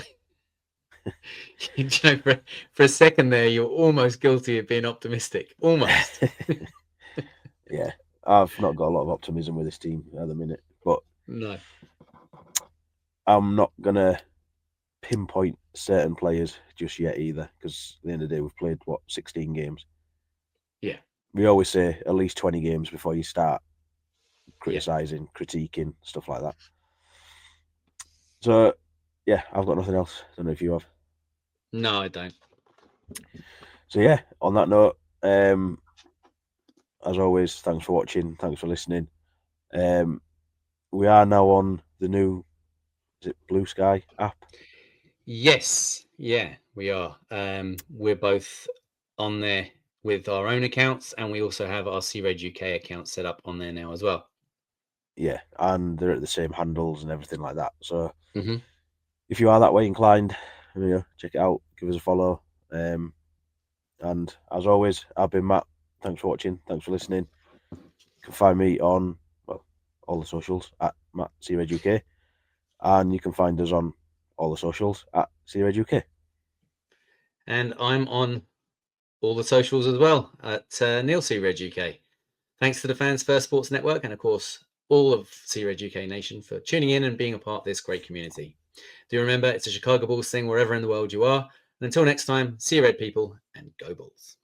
For a second there, you're almost guilty of being optimistic. Almost. Yeah, I've not got a lot of optimism with this team at the minute, but no, I'm not going to pinpoint certain players just yet either, because at the end of the day, we've played, 16 games? Yeah. We always say at least 20 games before you start criticising, critiquing, stuff like that. So, yeah, I've got nothing else. I don't know if you have. No, I don't. So, yeah, on that note, as always, thanks for watching. Thanks for listening. We are now on the new, is it Blue Sky app? Yes. Yeah, we are. We're both on there with our own accounts, and we also have our C-Red UK account set up on there now as well. Yeah, and they're at the same handles and everything like that. So if you are that way inclined, check it out, give us a follow. And as always, I've been Matt. Thanks for watching. Thanks for listening. You can find me on all the socials at Matt C-Red UK, and you can find us on all the socials at C-Red UK. And I'm on all the socials as well at Neil C-Red UK. Thanks to the Fans First Sports Network and, of course, all of C-Red UK Nation for tuning in and being a part of this great community. Do remember, it's a Chicago Bulls thing wherever in the world you are. And until next time, see you Red people and go Bulls.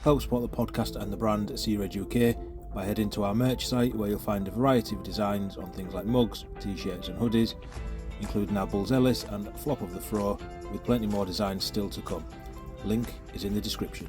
Help support the podcast and the brand at C-Red UK by heading to our merch site, where you'll find a variety of designs on things like mugs, t-shirts and hoodies, including our Bulls Ellis and Flop of the Throw, with plenty more designs still to come. Link is in the description.